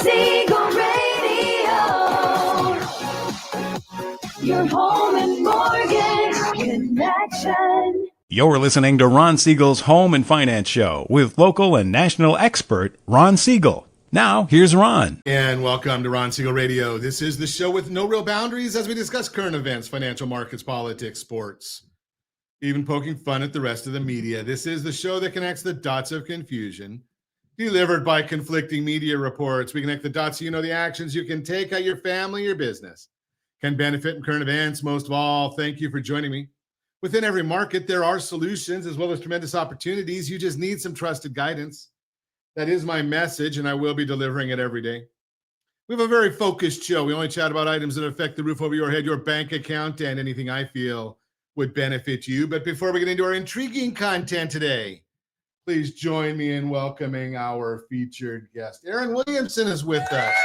Siegel Radio, your home and mortgage connection. You're listening to Ron Siegel's Home and Finance Show with local and national expert Ron Siegel. Now, here's Ron. And welcome to Ron Siegel Radio. This is the show with no real boundaries as we discuss current events, financial markets, politics, sports, even poking fun at the rest of the media. This is the show that connects the dots of confusion, delivered by conflicting media reports. We connect the dots so you know the actions you can take, how your family, your business can benefit from current events. Most of all, thank you for joining me. Within every market, there are solutions as well as tremendous opportunities. You just need some trusted guidance. That is my message, and I will be delivering it every day. We have a very focused show. We only chat about items that affect the roof over your head, your bank account, and anything I feel would benefit you. But before we get into our intriguing content today, please join me in welcoming our featured guest. Erin Williamson is with us.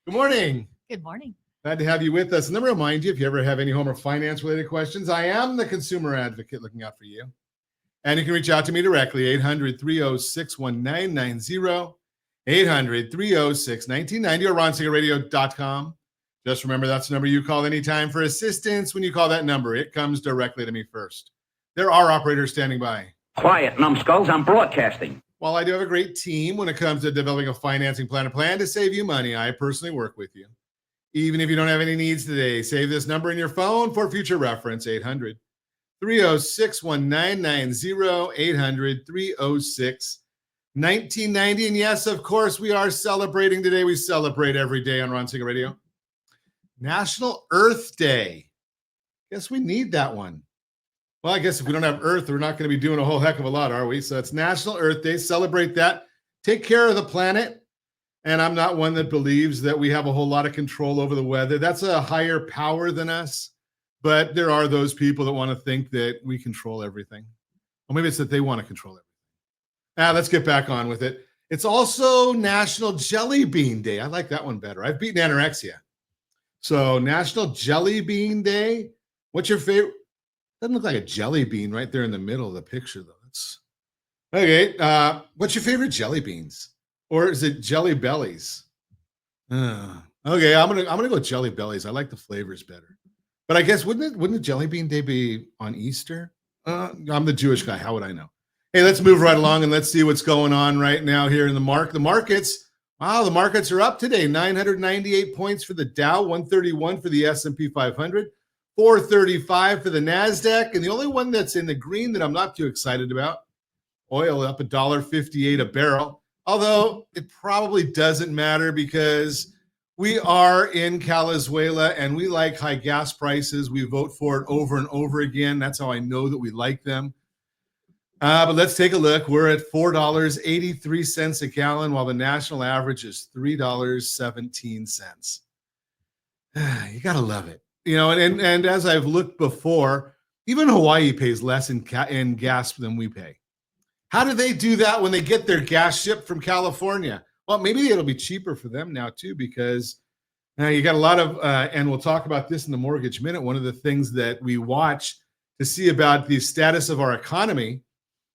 Good morning. Good morning. Glad to have you with us. And let me remind you, if you ever have any home or finance-related questions, I am the consumer advocate looking out for you. And you can reach out to me directly, 800-306-1990, 800-306-1990, or ronsiegelradio.com. Just remember, that's the number you call anytime for assistance. When you call that number, it comes directly to me first. There are operators standing by. Quiet, numbskulls, I'm broadcasting. While I do have a great team when it comes to developing a financing plan, a plan to save you money, I personally work with you. Even if you don't have any needs today, save this number in your phone for future reference, 800-306-1990, 800-306-1990. And yes, of course, we are celebrating today. We celebrate every day on Ron Siegel Radio. National Earth Day. Guess we need that one. Well, I guess if we don't have Earth, we're not going to be doing a whole heck of a lot, are we? So it's National Earth Day. Celebrate that. Take care of the planet. And I'm not one that believes that we have a whole lot of control over the weather. That's a higher power than us. But there are those people that want to think that we control everything. Or maybe it's that they want to control everything. Let's get back on with it. It's also National Jelly Bean Day. I like that one better. I've beaten anorexia. So National Jelly Bean Day. What's your favorite? Doesn't look like a jelly bean right there in the middle of the picture, though. That's okay. What's your favorite jelly beans? Or is it Jelly Bellies? Okay, I'm gonna go Jelly Bellies. I like the flavors better. But I guess wouldn't the Jelly Bean Day be on Easter? I'm the Jewish guy. How would I know? Hey, let's move right along and let's see what's going on right now here in the markets. Wow, the markets are up today. 998 points for the Dow, 131 for the S&P 500, 435 for the NASDAQ, and the only one that's in the green that I'm not too excited about, oil up $1.58 a barrel. Although it probably doesn't matter because we are in Calizuela and we like high gas prices. We vote for it over and over again. That's how I know that we like them. But let's take a look. We're at $4.83 a gallon, while the national average is $3.17. You got to love it. You know, and as I've looked before, even Hawaii pays less in gas than we pay. How do they do that when they get their gas shipped from California? Well, maybe it'll be cheaper for them now, too, because now you got a lot of, and we'll talk about this in the Mortgage Minute, one of the things that we watch to see about the status of our economy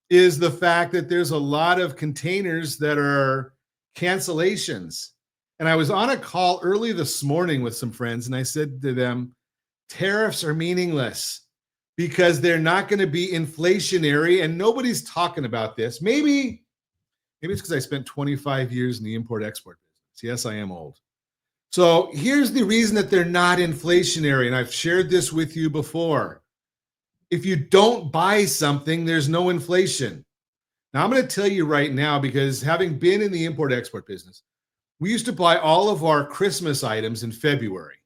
is the fact that there's a lot of containers that are cancellations. And I was on a call early this morning with some friends, and I said to them, tariffs are meaningless, because they're not going to be inflationary, and nobody's talking about this. Maybe it's because I spent 25 years in the import-export business. Yes, I am old. So here's the reason that they're not inflationary, and I've shared this with you before. If you don't buy something, there's no inflation. Now, I'm going to tell you right now, because having been in the import-export business, we used to buy all of our Christmas items in February.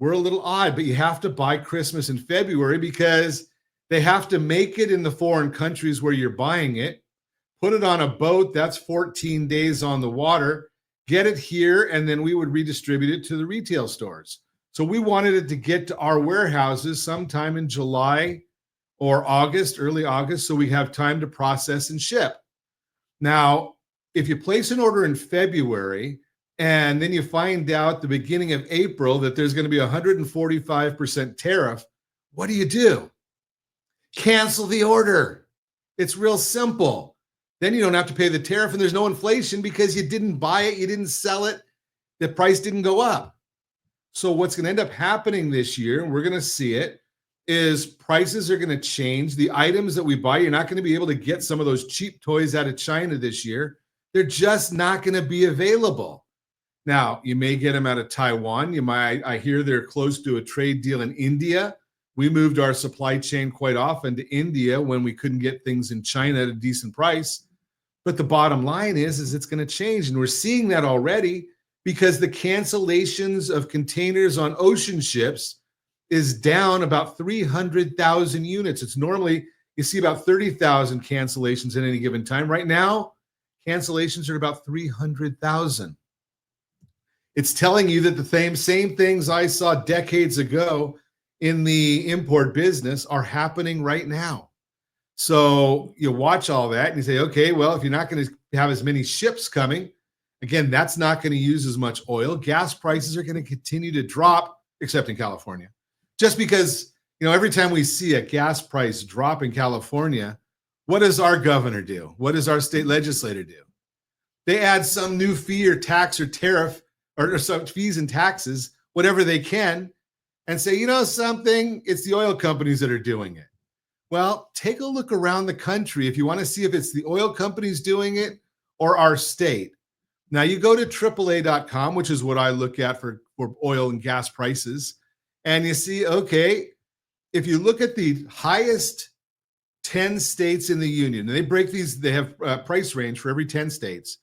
We're a little odd, but you have to buy Christmas in February because they have to make it in the foreign countries where you're buying it, put it on a boat, that's 14 days on the water, get it here, and then we would redistribute it to the retail stores. So we wanted it to get to our warehouses sometime in July or August, early August, so we have time to process and ship. Now, if you place an order in February, and then you find out the beginning of April that there's going to be a 145% tariff, what do? Cancel the order. It's real simple. Then you don't have to pay the tariff, and there's no inflation because you didn't buy it, you didn't sell it, the price didn't go up. So what's going to end up happening this year, and we're going to see it, is prices are going to change. The items that we buy, you're not going to be able to get some of those cheap toys out of China this year. They're just not going to be available. Now, you may get them out of Taiwan. I hear they're close to a trade deal in India. We moved our supply chain quite often to India when we couldn't get things in China at a decent price. But the bottom line is it's going to change. And we're seeing that already because the cancellations of containers on ocean ships is down about 300,000 units. It's normally, you see about 30,000 cancellations at any given time. Right now, cancellations are about 300,000. It's telling you that the same things I saw decades ago in the import business are happening right now. So you watch all that and you say, okay, well, if you're not going to have as many ships coming, again, that's not going to use as much oil. Gas prices are going to continue to drop, except in California. Just because, every time we see a gas price drop in California, what does our governor do? What does our state legislator do? They add some new fee or tax or tariff or some fees and taxes, whatever they can, and say, something, it's the oil companies that are doing it. Well, take a look around the country if you want to see if it's the oil companies doing it or our state. Now, you go to AAA.com, which is what I look at for oil and gas prices, and you see, okay, if you look at the highest 10 states in the union, and they break these, they have a price range for every 10 states.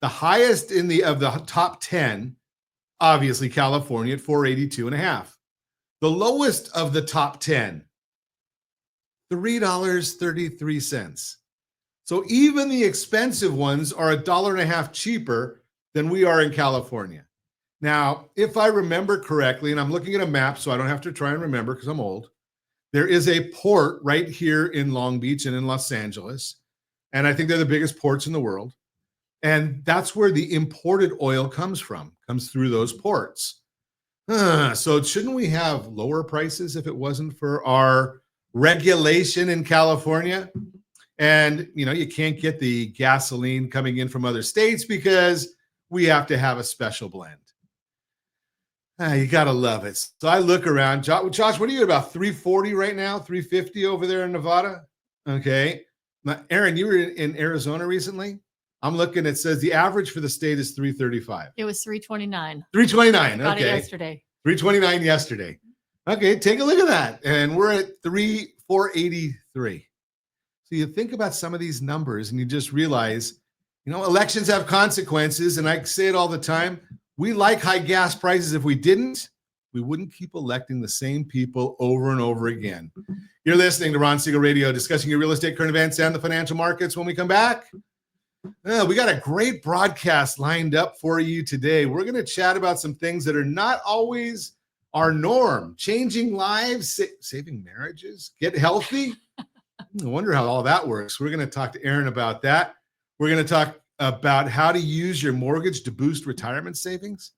The highest of the top 10, obviously California at $4.82.5. The lowest of the top 10, $3.33. So even the expensive ones are $1.50 cheaper than we are in California. Now, if I remember correctly, and I'm looking at a map, so I don't have to try and remember because I'm old, there is a port right here in Long Beach and in Los Angeles, and I think they're the biggest ports in the world. And that's where the imported oil comes through those ports. So shouldn't we have lower prices if it wasn't for our regulation in California? And, you can't get the gasoline coming in from other states because we have to have a special blend. You got to love it. So I look around. Josh, what are you at, about 340 right now? 350 over there in Nevada? Okay. Now, Aaron, you were in Arizona recently? I'm looking, it says the average for the state is 335. It was 329. 329. Got Okay. it yesterday. 329 yesterday. Okay, take a look at that. And we're at 483. So you think about some of these numbers and you just realize, elections have consequences. And I say it all the time. We like high gas prices. If we didn't, we wouldn't keep electing the same people over and over again. You're listening to Ron Siegel Radio, discussing your real estate, current events, and the financial markets. When we come back, we got a great broadcast lined up for you today. We're going to chat about some things that are not always our norm. Changing lives, saving marriages, get healthy. I wonder how all that works. We're going to talk to Aaron about that. We're going to talk about how to use your mortgage to boost retirement savings.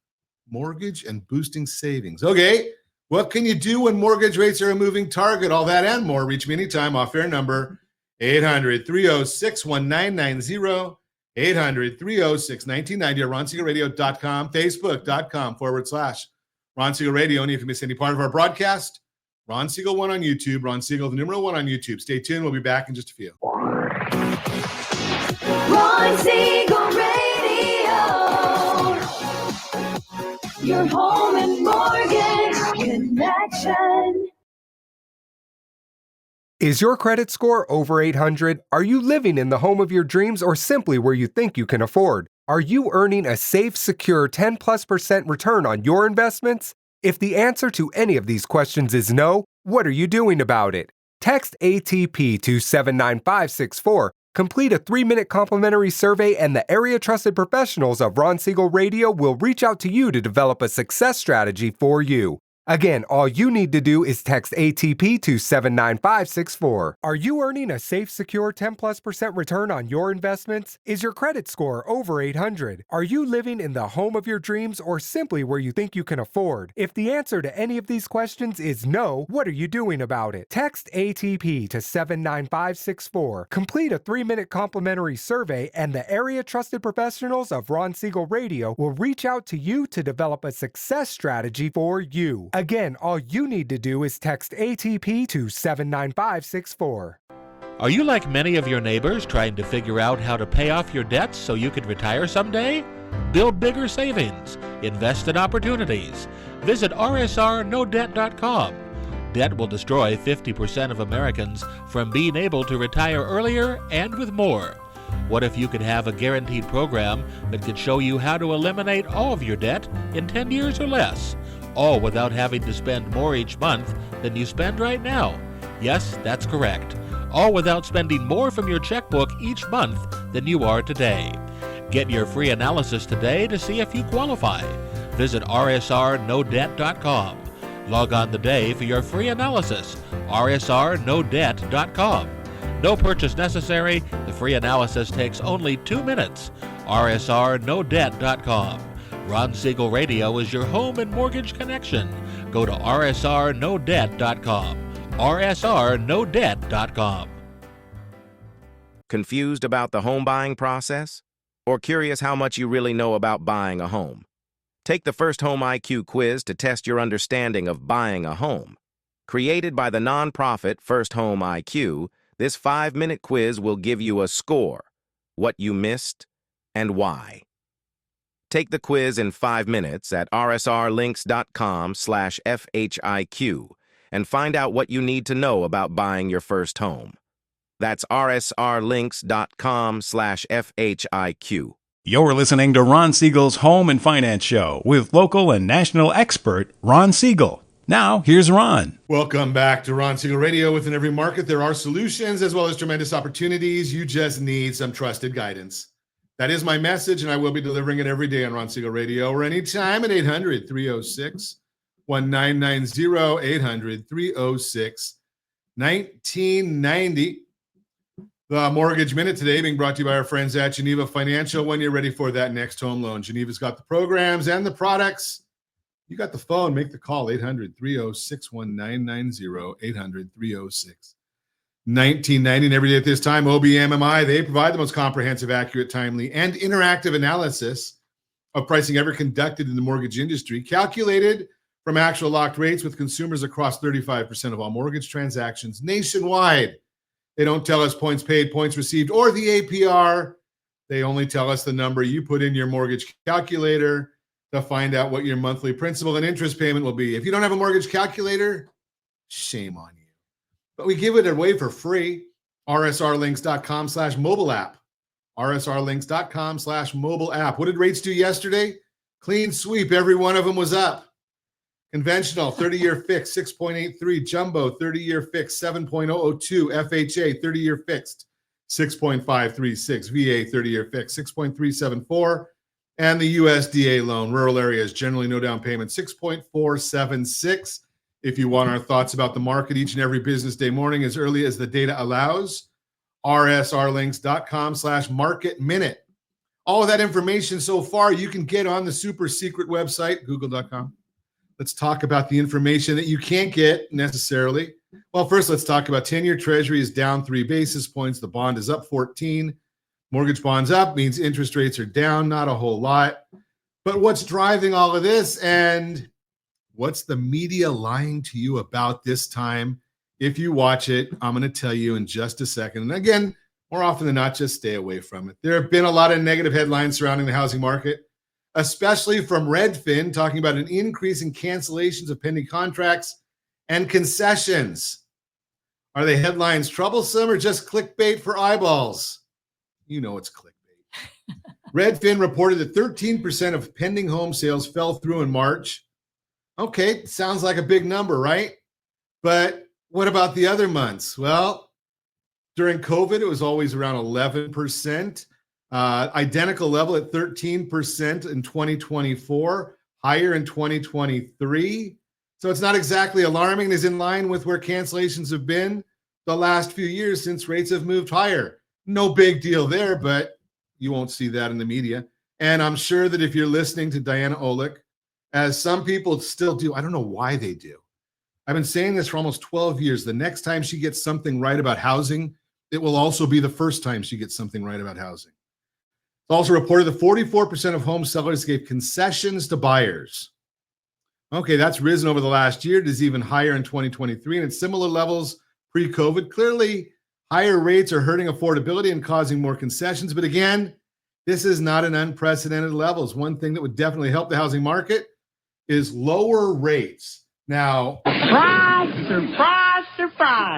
Mortgage and boosting savings. Okay, what can you do when mortgage rates are a moving target? All that and more. Reach me anytime. Off-air number 800-306-1990. 800-306-1990 or RonSiegelRadio.com, Facebook.com/Ron Siegel Radio. And if you miss any part of our broadcast, Ron Siegel 1 on YouTube, Ron Siegel, the number 1 on YouTube. Stay tuned. We'll be back in just a few. Ron Siegel Radio. Your home and mortgage connection. Is your credit score over 800? Are you living in the home of your dreams or simply where you think you can afford? Are you earning a safe, secure 10+% return on your investments? If the answer to any of these questions is no, what are you doing about it? Text ATP to 79564, complete a 3-minute complimentary survey, and the area trusted professionals of Ron Siegel Radio will reach out to you to develop a success strategy for you. Again, all you need to do is text ATP to 79564. Are you earning a safe, secure 10+% return on your investments? Is your credit score over 800? Are you living in the home of your dreams or simply where you think you can afford? If the answer to any of these questions is no, what are you doing about it? Text ATP to 79564. Complete a 3-minute complimentary survey, and the area trusted professionals of Ron Siegel Radio will reach out to you to develop a success strategy for you. Again, all you need to do is text ATP to 79564. Are you like many of your neighbors trying to figure out how to pay off your debts so you can retire someday? Build bigger savings. Invest in opportunities. Visit rsrnodebt.com. Debt will destroy 50% of Americans from being able to retire earlier and with more. What if you could have a guaranteed program that could show you how to eliminate all of your debt in 10 years or less? All without having to spend more each month than you spend right now. Yes, that's correct. All without spending more from your checkbook each month than you are today. Get your free analysis today to see if you qualify. Visit rsrnodebt.com. Log on today for your free analysis. rsrnodebt.com. No purchase necessary. The free analysis takes only 2 minutes. rsrnodebt.com. Ron Siegel Radio is your home and mortgage connection. Go to rsrnodebt.com. rsrnodebt.com. Confused about the home buying process? Or curious how much you really know about buying a home? Take the First Home IQ quiz to test your understanding of buying a home. Created by the nonprofit First Home IQ, this 5-minute quiz will give you a score, what you missed, and why. Take the quiz in 5 minutes at rsrlinks.com/FHIQ and find out what you need to know about buying your first home. That's rsrlinks.com/FHIQ. You're listening to Ron Siegel's Home and Finance Show with local and national expert Ron Siegel. Now, here's Ron. Welcome back to Ron Siegel Radio. Within every market, there are solutions as well as tremendous opportunities. You just need some trusted guidance. That is my message, and I will be delivering it every day on Ron Siegel Radio or anytime at 800-306-1990, 800-306-1990. The Mortgage Minute today being brought to you by our friends at Geneva Financial. When you're ready for that next home loan, Geneva's got the programs and the products. You got the phone, make the call, 800-306-1990, 800-306-1990. And every day at this time, OBMMI, they provide the most comprehensive, accurate, timely, and interactive analysis of pricing ever conducted in the mortgage industry, calculated from actual locked rates with consumers across 35% of all mortgage transactions nationwide. They don't tell us points paid, points received, or the APR. They only tell us the number you put in your mortgage calculator to find out what your monthly principal and interest payment will be. If you don't have a mortgage calculator, shame on you. But we give it away for free. rsrlinks.com/mobile app. rsrlinks.com/mobile app. What did rates do yesterday? Clean sweep. Every one of them was up. Conventional 30-year fixed 6.83, jumbo 30-year fixed 7.002, FHA 30-year fixed 6.536, VA 30-year fixed 6.374, and the USDA loan, rural areas, generally no down payment, 6.476. If you want our thoughts about the market each and every business day morning as early as the data allows, rsrlinks.com/market minute. All of that information so far you can get on the super secret website, google.com. Let's talk about the information that you can't get necessarily. Well, first, let's talk about 10-year Treasury is down 3 basis points. The bond is up 14. Mortgage bonds up means interest rates are down, not a whole lot. But what's driving all of this, and what's the media lying to you about this time? If you watch it, I'm going to tell you in just a second. And again, more often than not, just stay away from it. There have been a lot of negative headlines surrounding the housing market, especially from Redfin, talking about an increase in cancellations of pending contracts and concessions. Are the headlines troublesome or just clickbait for eyeballs? You know it's clickbait. Redfin reported that 13% of pending home sales fell through in March. Okay, sounds like a big number, right? But what about the other months? Well, during COVID, it was always around 11%. Identical level at 13% in 2024, higher in 2023. So it's not exactly alarming. It's in line with where cancellations have been the last few years since rates have moved higher. No big deal there, but you won't see that in the media. And I'm sure that if you're listening to Diana Olick, as some people still do, I don't know why they do. I've been saying this for almost 12 years. The next time she gets something right about housing, it will also be the first time she gets something right about housing. It's also reported that 44% of home sellers gave concessions to buyers. Okay, that's risen over the last year. It is even higher in 2023 and at similar levels pre-COVID. Clearly, higher rates are hurting affordability and causing more concessions. But again, this is not an unprecedented levels. One thing that would definitely help the housing market is lower rates. Now, surprise.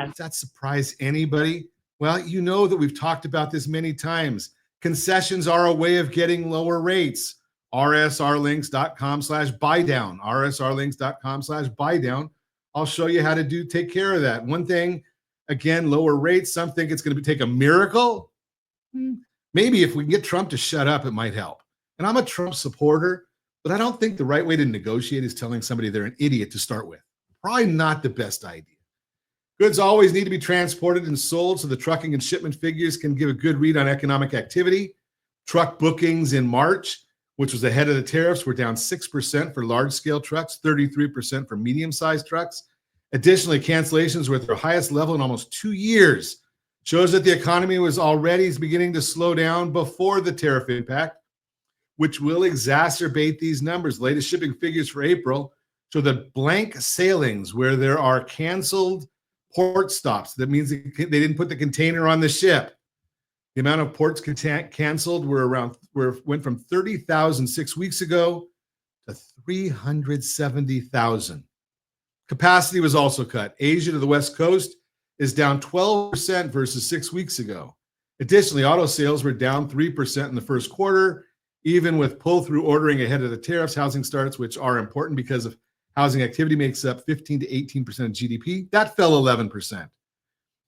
Does that surprise anybody? Well, you know that we've talked about this many times. Concessions are a way of getting lower rates. rsrlinks.com/buydown. rsrlinks.com/buydown. I'll show you how to take care of that. One thing, again, lower rates. Some think it's going to take a miracle. Maybe if we can get Trump to shut up, it might help. And I'm a Trump supporter, but I don't think the right way to negotiate is telling somebody they're an idiot to start with. Probably not the best idea. Goods always need to be transported and sold, so the trucking and shipment figures can give a good read on economic activity. Truck bookings in March, which was ahead of the tariffs, were down 6% for large-scale trucks, 33% for medium-sized trucks. Additionally, cancellations were at their highest level in almost 2 years. Shows that the economy was already beginning to slow down before the tariff impact, which will exacerbate these numbers. Latest shipping figures for April show that blank sailings, where there are canceled port stops, that means they didn't put the container on the ship. The amount of ports canceled went from 30,000 6 weeks ago to 370,000. Capacity was also cut. Asia to the West Coast is down 12% versus 6 weeks ago. Additionally, auto sales were down 3% in the first quarter, even with pull-through ordering ahead of the tariffs. Housing starts, which are important because of housing activity, makes up 15 to 18% of GDP. That fell 11%.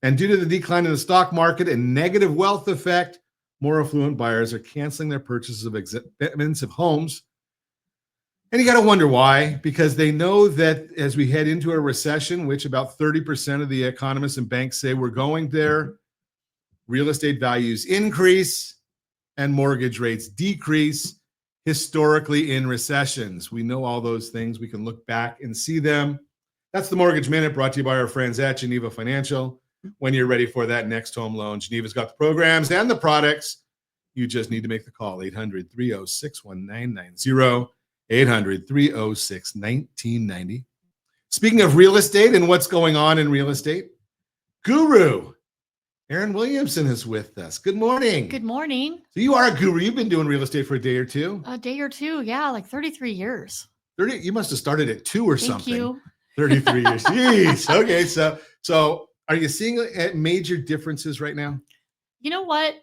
And due to the decline in the stock market and negative wealth effect, more affluent buyers are canceling their purchases of expensive homes. And you got to wonder why, because they know that as we head into a recession, which about 30% of the economists and banks say we're going there, real estate values increase and mortgage rates decrease historically in recessions. We know all those things. We can look back and see them. That's the Mortgage Minute, brought to you by our friends at Geneva Financial. When you're ready for that next home loan, Geneva's got the programs and the products. You just need to make the call, 800-306-1990, 800-306-1990. Speaking of real estate and what's going on in real estate, Guru Erin Williamson is with us. Good morning. Good morning. So you are a guru. You've been doing real estate for a day or two. A day or two, yeah, like 33 years. 30. You must have started at 2 or Thank something. you. 33 years. Jeez. Okay, so are you seeing major differences right now? You know what?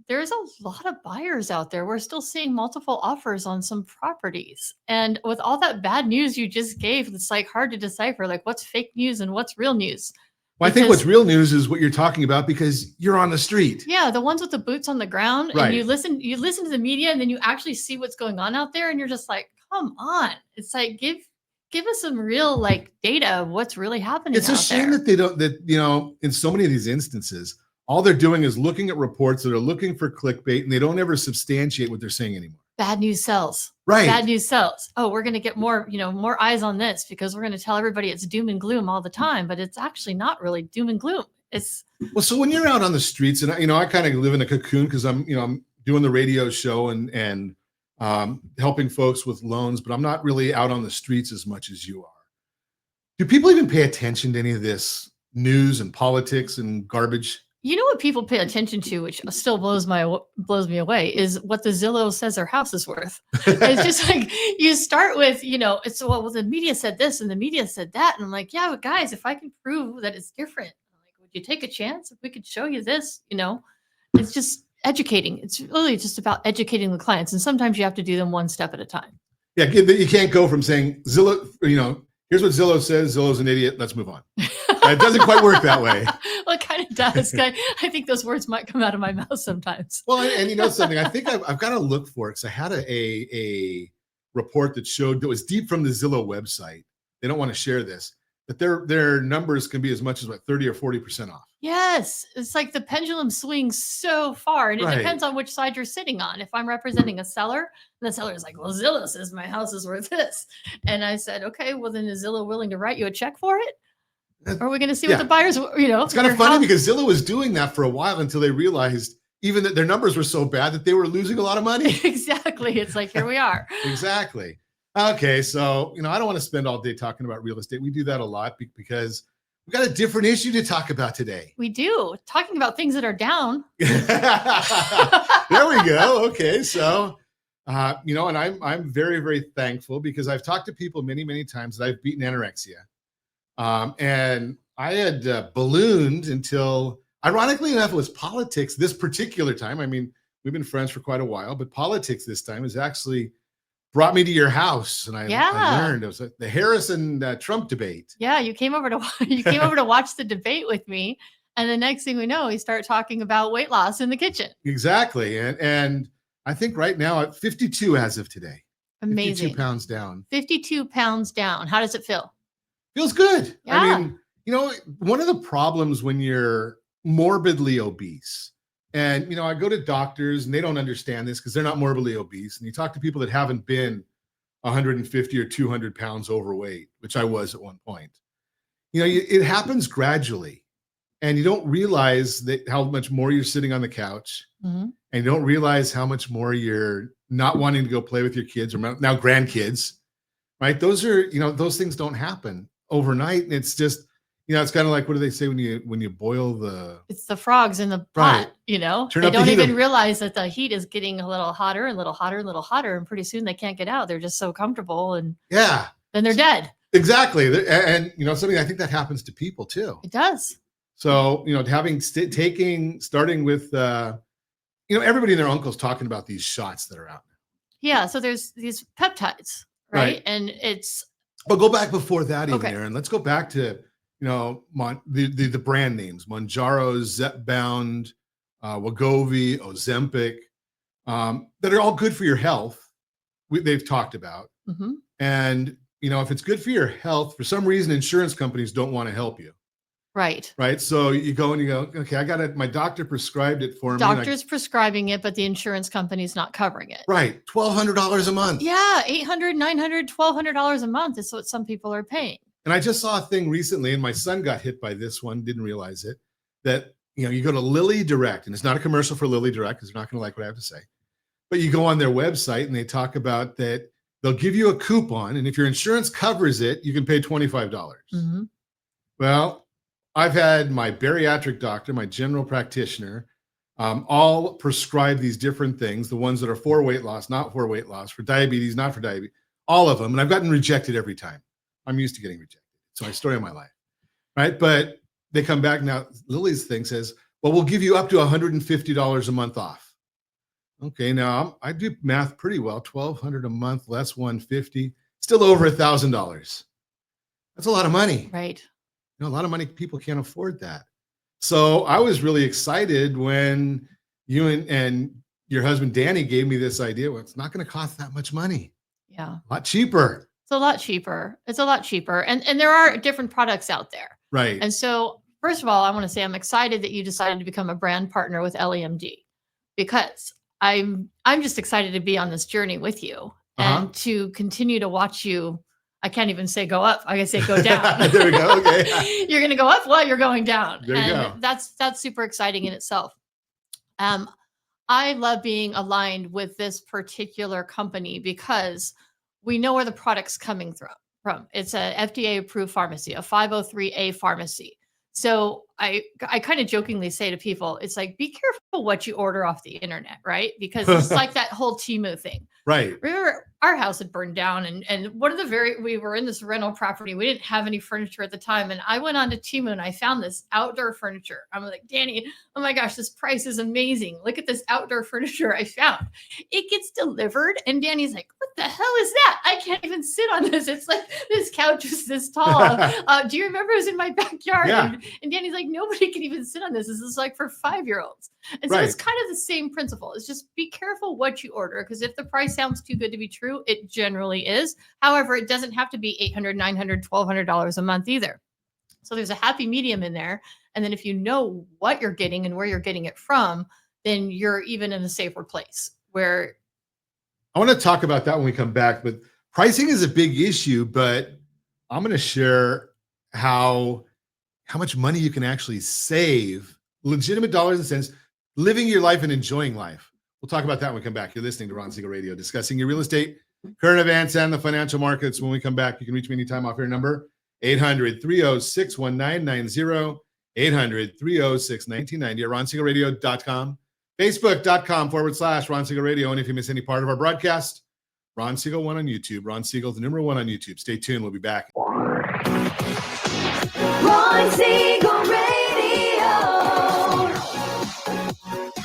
There's a lot of buyers out there. We're still seeing multiple offers on some properties. And with all that bad news you just gave, it's like hard to decipher like what's fake news and what's real news. Well, I think what's real news is what you're talking about because you're on the street. Yeah, the ones with the boots on the ground, Right. and you listen to the media, and then you actually see what's going on out there, and you're just like, come on. It's like give us some real like data of what's really happening. It's a shame that they don't, in so many of these instances, all they're doing is looking at reports that are looking for clickbait and they don't ever substantiate what they're saying anymore. Bad news sells. Right. Bad news sells. Oh, we're going to get more eyes on this because we're going to tell everybody it's doom and gloom all the time, but it's actually not really doom and gloom. It's Well, so when you're out on the streets, and I kind of live in a cocoon because I'm doing the radio show and helping folks with loans, but I'm not really out on the streets as much as you are. Do people even pay attention to any of this news and politics and garbage? You know what people pay attention to, which still blows me away, is what the Zillow says their house is worth. It's just like you start with, it's well, the media said this and the media said that, and I'm like, yeah, but guys, if I can prove that it's different, like, would you take a chance if we could show you this? It's just educating. It's really just about educating the clients, and sometimes you have to do them one step at a time. Yeah, you can't go from saying Zillow, here's what Zillow says, Zillow's an idiot, let's move on. It doesn't quite work that way. Well, it kind of does. I think those words might come out of my mouth sometimes. Well, and you know something, I think I've got to look for it because I had a report that was deep from the Zillow website they don't want to share this, that their numbers can be as much as 30 or 40% off. Yes, it's like the pendulum swings so far, and it Right. depends on which side you're sitting on. If I'm representing a seller, and the seller is like, "Well, Zillow says my house is worth this," and I said, "Okay, well then is Zillow willing to write you a check for it? Or are we going to see Yeah. what the buyers, It's kind of your funny house- because Zillow was doing that for a while until they realized even that their numbers were so bad that they were losing a lot of money. exactly. It's like here we are. Exactly. Okay, so I don't want to spend all day talking about real estate. We do that a lot because we've got a different issue to talk about today. We do talking about things that are down. There we go. Okay, so and I'm very, very thankful because I've talked to people many, many times that I've beaten anorexia, and I had ballooned until, ironically enough, it was politics this particular time. I mean, we've been friends for quite a while, but politics this time has actually brought me to your house, and I learned it was the Harris and Trump debate. Yeah, you came over to watch the debate with me, and the next thing we know, we start talking about weight loss in the kitchen. Exactly, and I think right now at 52 as of today, Amazing. 52 pounds down. 52 pounds down. How does it feel? Feels good. Yeah. I mean, one of the problems when you're morbidly obese, and I go to doctors and they don't understand this because they're not morbidly obese, and you talk to people that haven't been 150 or 200 pounds overweight, which I was at one point. It happens gradually, and you don't realize that how much more you're sitting on the couch, Mhm. and you don't realize how much more you're not wanting to go play with your kids or now grandkids, right? Those are, those things don't happen overnight. And it's just, it's kind of like, what do they say when you boil the, It's the frogs in the Right. pot, Turn they up the don't heat even of- realize that the heat is getting a little hotter and a little hotter and a little hotter. And pretty soon they can't get out. They're just so comfortable, and yeah, then they're dead. exactly. And something I think that happens to people too. It does. So, starting with, everybody and their uncle's talking about these shots that are out there. Yeah. So there's these peptides, right? Right. And it's But go back before that, even Okay. Aaron. Let's go back to the brand names: Mounjaro, Zepbound, Wegovy, Ozempic, that are all good for your health. They've talked about, Mhm. and if it's good for your health, for some reason, insurance companies don't want to help you, right. right? So you go and you go, okay, I got it. My doctor prescribed it for me. and I- Doctors prescribing it, but the insurance company's not covering it. right? $1,200 a month. Yeah, $800, $900, $1,200 a month is what some people are paying. And I just saw a thing recently, and my son got hit by this one, didn't realize it, that, you go to Lilly Direct, and it's not a commercial for Lilly Direct because they're not going to like what I have to say. But you go on their website and they talk about that they'll give you a coupon, and if your insurance covers it, you can pay $25. Mhm. Well, I've had my bariatric doctor, my general practitioner, all prescribe these different things, the ones that are for weight loss, not for weight loss, for diabetes, not for diabetes, all of them. And I've gotten rejected every time. I'm used to getting rejected. It's my story of my life, right? But they come back now. Lily's thing says, well, we'll give you up to $150 a month off. Okay, now I do math pretty well. $1,200 a month less $150, still over $1,000. That's a lot of money. Right. A lot of money, people can't afford that. So I was really excited when you and your husband Danny gave me this idea. Well, it's not going to cost that much money. Yeah. A lot cheaper. It's a lot cheaper. It's a lot cheaper. And there are different products out there. Right. And so, first of all, I want to say I'm excited that you decided to become a brand partner with LEMD, because I'm just excited to be on this journey with you and to continue to watch you. I can't even say go up. I can say go down. There we go. Okay. You're going to go up while you're going down. There you and go. that's super exciting in itself. I love being aligned with this particular company because we know where the product's coming from. It's a FDA approved pharmacy, a 503A pharmacy. So I kind of jokingly say to people, it's like, be careful what you order off the internet, right? Because it's like that whole Temu thing. Right. Remember, our house had burned down, and one of we were in this rental property. We didn't have any furniture at the time, and I went on to Temu and I found this outdoor furniture. I'm like, Danny, oh my gosh, this price is amazing. Look at this outdoor furniture I found. It gets delivered, and Danny's like, what the hell is that? I can't even sit on this. It's like this couch is this tall. Do you remember it was in my backyard? Yeah. And Danny's like, nobody can even sit on this. This is like for 5-year-olds. And so it's kind of the same principle. It's just be careful what you order, because if the price sounds too good to be true, through. It generally is. However, it doesn't have to be $800, $900, $1,200 a month either. So there's a happy medium in there. And then if you know what you're getting and where you're getting it from, then you're even in a safer place where. I want to talk about that when we come back, but pricing is a big issue, but I'm going to share how much money you can actually save, legitimate dollars and cents, living your life and enjoying life. We'll talk about that when we come back. You're listening to Ron Siegel Radio, discussing your real estate, current events, and the financial markets. When we come back, you can reach me anytime off your number, 800-306-1990, 800-306-1990 at ronsiegelradio.com, facebook.com/Ron Siegel Radio. And if you miss any part of our broadcast, Ron Siegel 1 on YouTube. Ron Siegel, the number 1 on YouTube. Stay tuned. We'll be back. Ron Siegel Radio.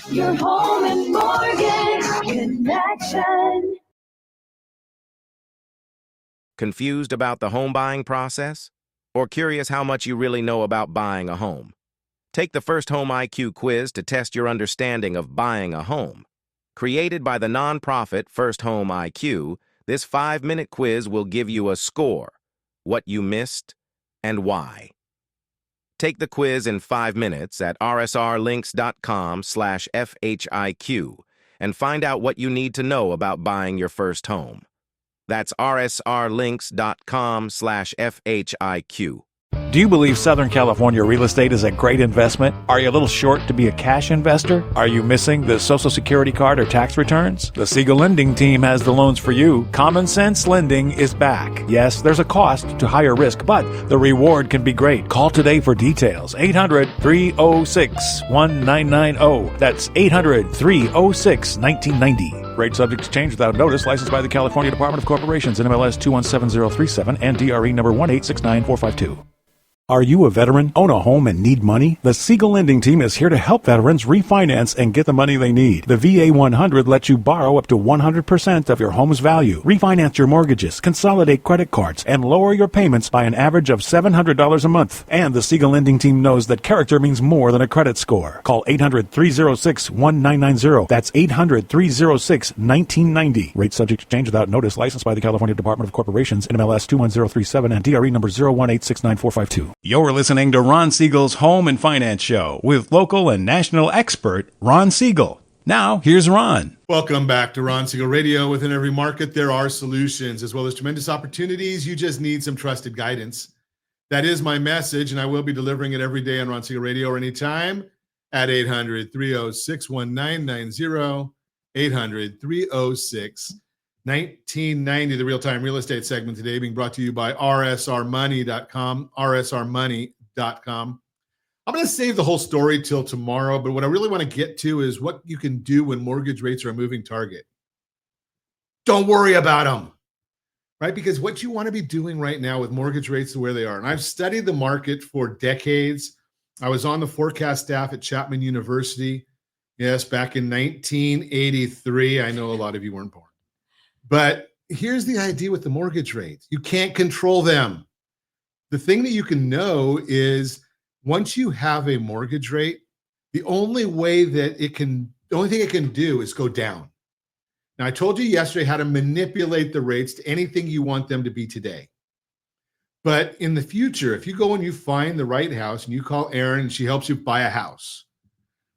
Your home and mortgage connection. Confused about the home buying process? Or curious how much you really know about buying a home? Take the First Home IQ quiz to test your understanding of buying a home. Created by the nonprofit First Home IQ, this 5-minute quiz will give you a score, what you missed, and why. Take the quiz in 5 minutes at rsrlinks.com/FHIQ and find out what you need to know about buying your first home. That's rsrlinks.com/FHIQ. Do you believe Southern California real estate is a great investment? Are you a little short to be a cash investor? Are you missing the Social Security card or tax returns? The Siegel Lending Team has the loans for you. Common Sense Lending is back. Yes, there's a cost to higher risk, but the reward can be great. Call today for details. 800-306-1990. That's 800-306-1990. Rate subject to change without notice. Licensed by the California Department of Corporations, NMLS 217037 and DRE number 1869452. Are you a veteran, own a home, and need money? The Siegel Lending Team is here to help veterans refinance and get the money they need. The VA 100 lets you borrow up to 100% of your home's value, refinance your mortgages, consolidate credit cards, and lower your payments by an average of $700 a month. And the Siegel Lending Team knows that character means more than a credit score. Call 800-306-1990. That's 800-306-1990. Rate subject to change without notice. Licensed by the California Department of Corporations, NMLS 21037 and DRE number 0186945. You're listening to Ron Siegel's Home and Finance Show with local and national expert Ron Siegel. Now, here's Ron. Welcome back to Ron Siegel Radio. Within every market, there are solutions as well as tremendous opportunities. You just need some trusted guidance. That is my message, and I will be delivering it every day on Ron Siegel Radio or anytime at 800-306-1990, 800-306-1990. 1990, the real-time real estate segment today being brought to you by rsrmoney.com, rsrmoney.com. I'm going to save the whole story till tomorrow, but what I really want to get to is what you can do when mortgage rates are a moving target. Don't worry about them, right? Because what you want to be doing right now with mortgage rates the way they are, and I've studied the market for decades. I was on the forecast staff at Chapman University, yes, back in 1983. I know a lot of you weren't born. But here's the idea with the mortgage rates. You can't control them. The thing that you can know is once you have a mortgage rate, the only thing it can do is go down. Now, I told you yesterday how to manipulate the rates to anything you want them to be today. But in the future, if you go and you find the right house and you call Erin and she helps you buy a house,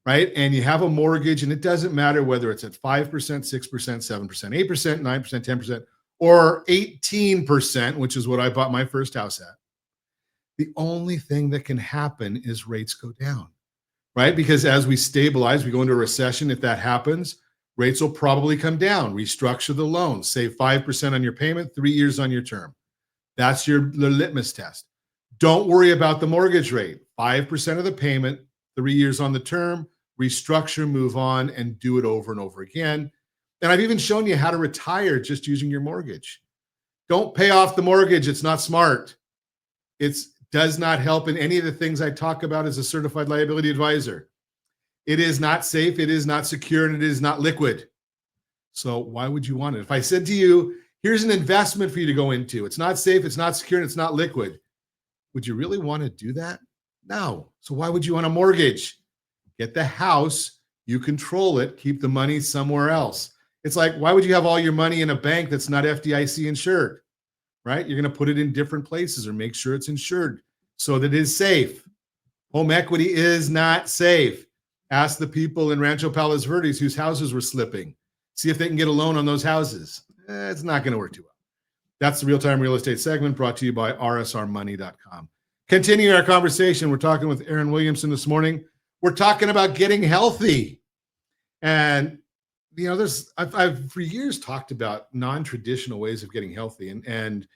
right? And you have a mortgage, and it doesn't matter whether it's at 5%, 6%, 7%, 8%, 9%, 10%, or 18%, which is what I bought my first house at. The only thing that can happen is rates go down, right? Because as we stabilize, we go into a recession. If that happens, rates will probably come down. Restructure the loan, save 5% on your payment, 3 years on your term. That's your litmus test. Don't worry about the mortgage rate. 5% of the payment, 3 years on the term. Restructure, move on, and do it over and over again. And I've even shown you how to retire just using your mortgage. Don't pay off the mortgage. It's not smart. It does not help in any of the things I talk about as a certified liability advisor. It is not safe, it is not secure, and it is not liquid. So why would you want it? If I said to you, here's an investment for you to go into, it's not safe, it's not secure, and it's not liquid, would you really want to do that? No. So why would you want a mortgage? Get the house, you control it, keep the money somewhere else. It's like, why would you have all your money in a bank that's not FDIC insured, right? You're going to put it in different places or make sure it's insured so that it is safe. Home equity is not safe. Ask the people in Rancho Palos Verdes whose houses were slipping. See if they can get a loan on those houses. It's not going to work too well. That's the Real-Time Real Estate segment brought to you by rsrmoney.com. Continuing our conversation, we're talking with Aaron Williamson this morning. We're talking about getting healthy. And, you know, I've for years talked about non-traditional ways of getting healthy and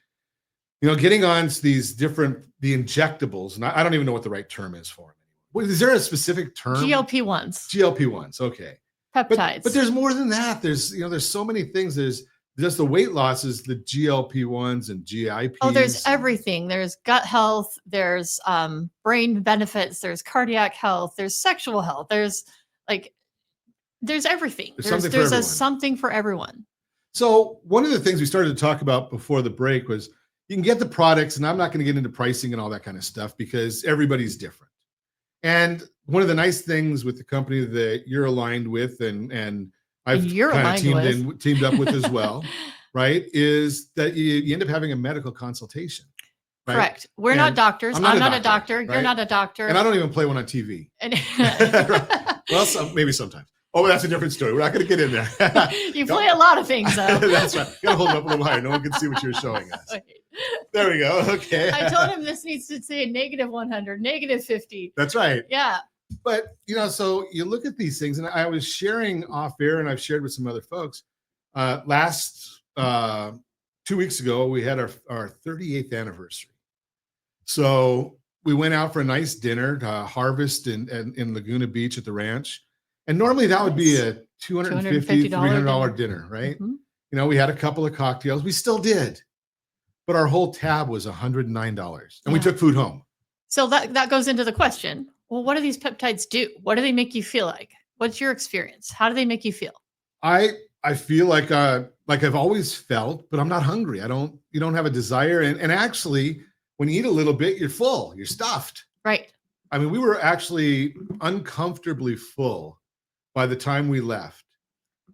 you know, getting on the injectables, and I don't even know what the right term is for them. Is there a specific term? GLP-1s. GLP-1s, okay. Peptides. But there's more than that. There's so many things. There's just the weight loss is the GLP-1s and GIPs. Oh, there's everything. There's gut health. There's brain benefits. There's cardiac health. There's sexual health. There's everything. There's something for everyone. So one of the things we started to talk about before the break was you can get the products, and I'm not going to get into pricing and all that kind of stuff because everybody's different. And one of the nice things with the company that you're aligned with and I've kind of teamed up with as well, right, is that you end up having a medical consultation. Right? Correct. We're not doctors. I'm not a doctor. Right? You're not a doctor. And I don't even play one on TV. Well, maybe sometimes. Oh, that's a different story. We're not going to get in there. You play a lot of things, though. That's right. Got to hold it up a little higher. No one can see what you're showing us. There we go. Okay. I told him this needs to say -100, -50. That's right. Yeah. But, you know, so you look at these things, and I was sharing off air, and I've shared with some other folks. Last 2 weeks ago, we had our 38th anniversary. So we went out for a nice dinner to Harvest in Laguna Beach at the ranch. And normally that would be a $250, $300 dinner, right? Mm-hmm. You know, we had a couple of cocktails. We still did. But our whole tab was $109. And we took food home. So that goes into the question. Well, what do these peptides do? What do they make you feel like? What's your experience? How do they make you feel? I feel like I've always felt, but I'm not hungry. You don't have a desire. And actually, when you eat a little bit, you're full. You're stuffed. Right. I mean, we were actually uncomfortably full by the time we left.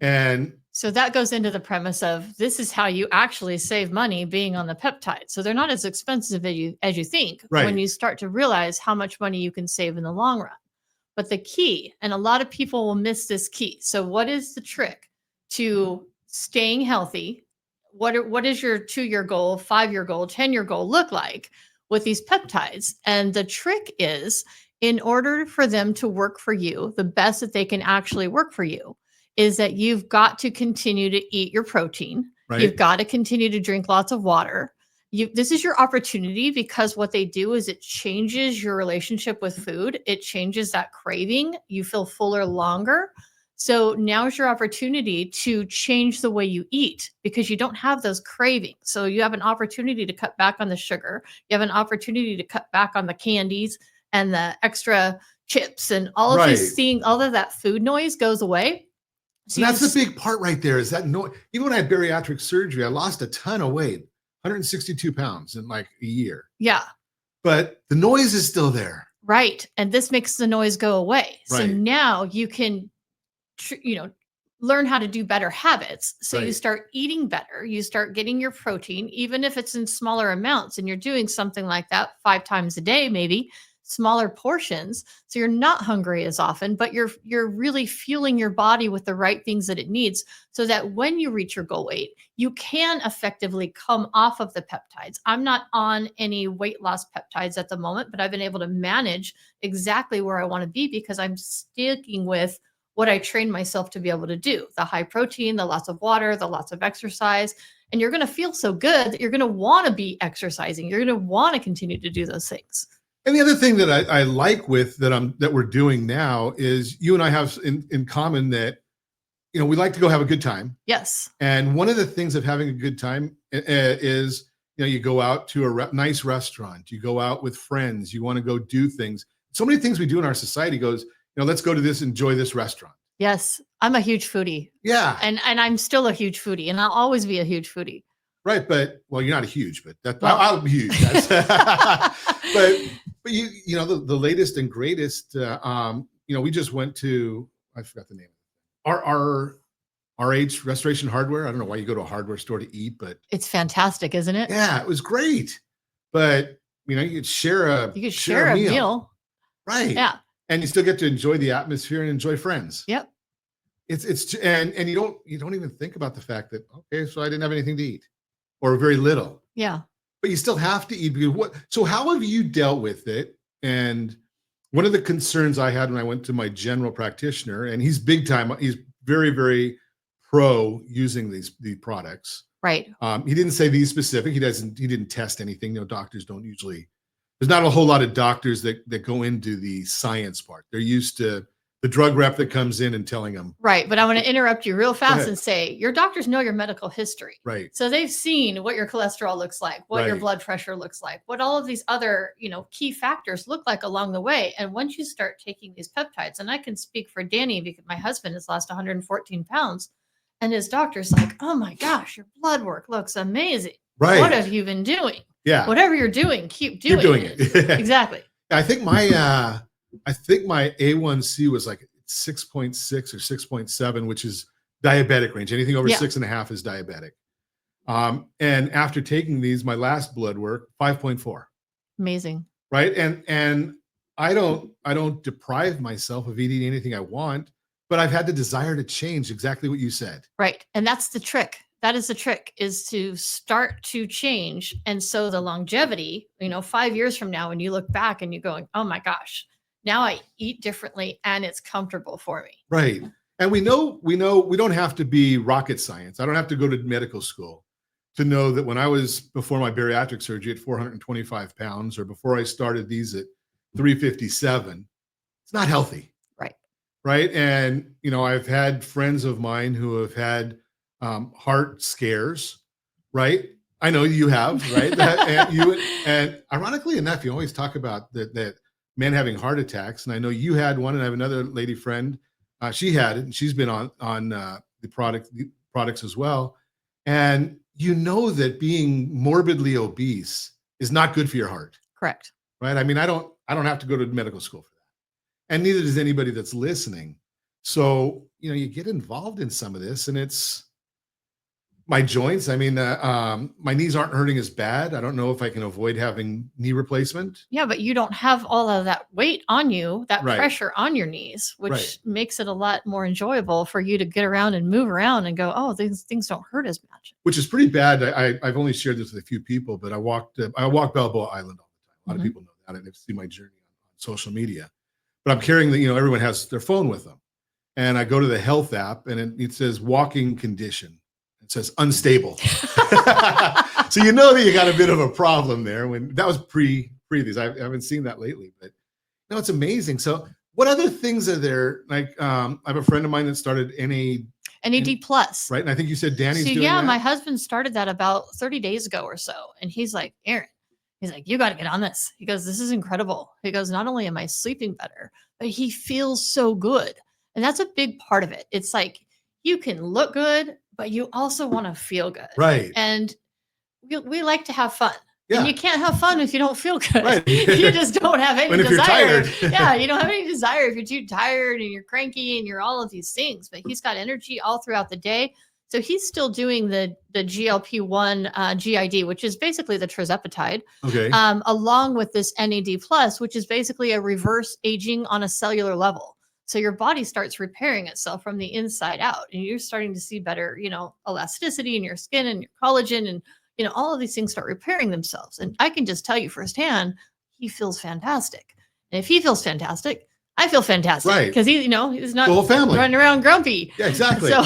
And so that goes into the premise of this is how you actually save money being on the peptides. So they're not as expensive as you think when you start to realize how much money you can save in the long run. But the key, and a lot of people will miss this key. So what is the trick to staying healthy? What is your 2-year goal, 5-year goal, 10-year goal look like with these peptides? And the trick is, in order for them to work for you, the best that they can actually work for you is that you've got to continue to eat your protein. Right. You've got to continue to drink lots of water. This is your opportunity, because what they do is it changes your relationship with food. It changes that craving. You feel fuller longer. So now's your opportunity to change the way you eat, because you don't have those cravings. So you have an opportunity to cut back on the sugar. You have an opportunity to cut back on the candies and the extra chips and all of these things. All of that food noise goes away. So that's the big part right there, is that noise. Even when I had bariatric surgery, I lost a ton of weight, 162 pounds in like a year. Yeah. But the noise is still there. Right. And this makes the noise go away. Right. So now you can, learn how to do better habits. So you start eating better. You start getting your protein, even if it's in smaller amounts, and you're doing something like that 5 times a day, maybe smaller portions. So you're not hungry as often, but you're really fueling your body with the right things that it needs, so that when you reach your goal weight, you can effectively come off of the peptides. I'm not on any weight loss peptides at the moment, but I've been able to manage exactly where I want to be, because I'm sticking with what I trained myself to be able to do: the high protein, the lots of water, the lots of exercise. And you're going to feel so good that you're going to want to be exercising. You're going to want to continue to do those things. And the other thing that I like with that we're doing now is you and I have in common that, we like to go have a good time. Yes. And one of the things of having a good time is, you go out to a nice restaurant, you go out with friends, you want to go do things. So many things we do in our society goes, let's go to this, enjoy this restaurant. Yes. I'm a huge foodie. Yeah. And I'm still a huge foodie, and I'll always be a huge foodie. Right. But, well, you're not a huge, but I'll be huge. But the latest and greatest, we just went to, I forgot the name. Our RH Restoration Hardware. I don't know why you go to a hardware store to eat, but It's fantastic, isn't it? yeah, it was great. But you could share You could share a meal. right? Yeah. And you still get to enjoy the atmosphere and enjoy friends. Yep. And you don't even think about the fact that, okay, so I didn't have anything to eat, or very little, Yeah. but you still have to eat. Because so how have you dealt with it? And one of the concerns I had when I went to my general practitioner, and he's big time, he's very, very pro using these products. Right. He didn't say these specific. He didn't test anything. Doctors don't usually, there's not a whole lot of doctors that go into the science part. They're used to the drug rep that comes in and telling them. Right. But I want to interrupt you real fast ahead. and say your doctors know your medical history. Right. So they've seen what your cholesterol looks like, what your Right. blood pressure looks like, what all of these other, key factors look like along the way. And once you start taking these peptides, and I can speak for Danny because my husband has lost 114 pounds, and his doctor's like, "Oh my gosh, your blood work looks amazing. Right. What have you been doing? Yeah. Whatever you're doing, keep Keep doing doing it." it. Exactly. I think my A1C was like 6.6 or 6.7, which is diabetic range. Anything over Yeah. 6.5 is diabetic. And after taking these, my last blood work, 5.4. Amazing. Right. And I don't deprive myself of eating anything I want, but I've had the desire to change, exactly what you said. Right. And that's the trick. That is the trick, is to start to change. And so the longevity, 5 years from now, when you look back and you're going, "Oh my gosh, now I eat differently and it's comfortable for me." Right. And we know we don't have to be rocket science. I don't have to go to medical school to know that when I was before my bariatric surgery at 425 pounds, or before I started these at 357, it's not healthy. Right. Right. And, I've had friends of mine who have had heart scares. Right. I know you have. Right. And ironically enough, you always talk about that men having heart attacks. And I know you had one, and I have another lady friend. She had it, and she's been on the products as well. And that being morbidly obese is not good for your heart. Correct. Right. I mean, I don't have to go to medical school for that. And neither does anybody that's listening. So, you get involved in some of this, and it's my joints. I mean, my knees aren't hurting as bad. I don't know if I can avoid having knee replacement. Yeah, but you don't have all of that weight on you, that Right. pressure on your knees, which Right. makes it a lot more enjoyable for you to get around and move around and go, "Oh, things don't hurt as much." Which is pretty bad. I've only shared this with a few people, but I walk Balboa Island all the time. A lot of people know that, and they've seen my journey on social media. But I'm carrying everyone has their phone with them, and I go to the health app, and it says walking condition. It says unstable. So that you got a bit of a problem there. When that was pre these, I haven't seen that lately, but it's amazing. So what other things are there? Like I have a friend of mine that started NAD plus. right? And I think you said Danny's So doing yeah, that. my husband started that about 30 days ago or so. And he's like, "Aaron," he's like, "you got to get on this." He goes, "This is incredible." He goes, "Not only am I sleeping better, but he feels so good." And that's a big part of it. It's like you can look good, but you also want to feel good. Right. And we like to have fun. Yeah. And you can't have fun if you don't feel good. Right. You just don't have any And if you're desire. tired. Yeah, you don't have any desire if you're too tired and you're cranky and you're all of these things. But he's got energy all throughout the day. So he's still doing the GLP-1 GID, which is basically the tirzepatide, Okay. along with this NAD plus, which is basically a reverse aging on a cellular level. So your body starts repairing itself from the inside out, and you're starting to see better, elasticity in your skin and your collagen, and all of these things start repairing themselves. And I can just tell you firsthand, he feels fantastic. And if he feels fantastic, I feel fantastic, Right. because he's not The whole family. running around grumpy. Yeah, exactly. So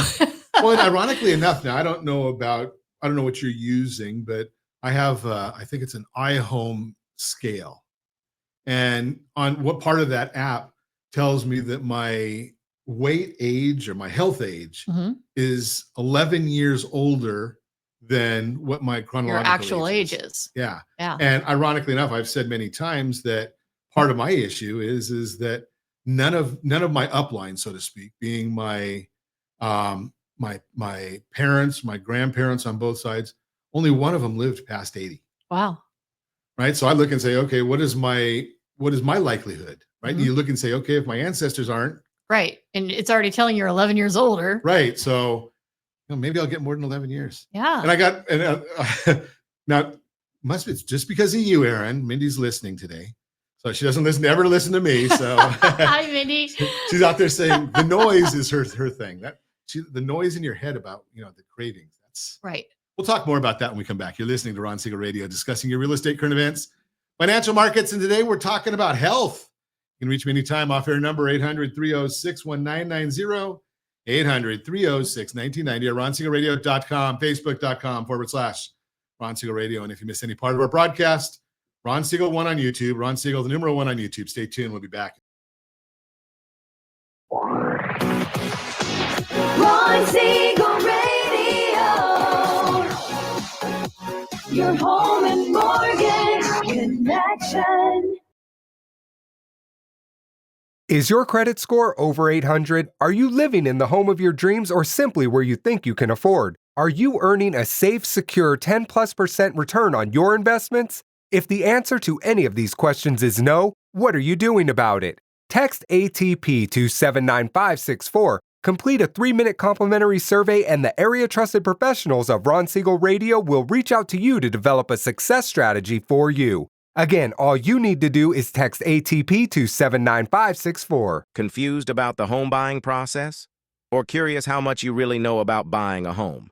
Well, and ironically enough, now I don't know what you're using, but I have I think it's an iHome scale, and on what part of that app tells me that my weight age or my health age Mhm. is 11 years older than what my your chronological actual age age is. is. Yeah. Yeah. And ironically enough, I've said many times that part of my issue is that none of my upline, so to speak, being my my parents, my grandparents on both sides, only one of them lived past 80. Wow. Right. So I look and say, okay, what is my likelihood? Right. Mhm. You look and say, okay, if my ancestors aren't Right. And it's already telling you're 11 years older. right. So maybe I'll get more than 11 years. Yeah. And I got, now, it's just because of you, Aaron. Mindy's listening today. So she doesn't ever listen to me. So Hi, Mindy. she's out there saying the noise is her thing. The noise in your head about, the cravings. That's Right. We'll talk more about that when we come back. You're listening to Ron Siegel Radio, discussing your real estate current events, financial markets, and today we're talking about health. You can reach me anytime off air number 800-306-1990, 800-306-1990, or RonSiegelRadio.com, Facebook.com/Ron Siegel Radio. And if you miss any part of our broadcast, Ron Siegel 1 on YouTube, Ron Siegel, the numeral 1 on YouTube. Stay tuned. We'll be back. Ron Siegel Radio. Your home and mortgage connection. Is your credit score over 800? Are you living in the home of your dreams or simply where you think you can afford? Are you earning a safe, secure 10+% return on your investments? If the answer to any of these questions is no, what are you doing about it? Text ATP to 79564. Complete a 3-minute complimentary survey, and the area trusted professionals of Ron Siegel Radio will reach out to you to develop a success strategy for you. Again, all you need to do is text ATP to 79564. Confused about the home buying process? Or curious how much you really know about buying a home?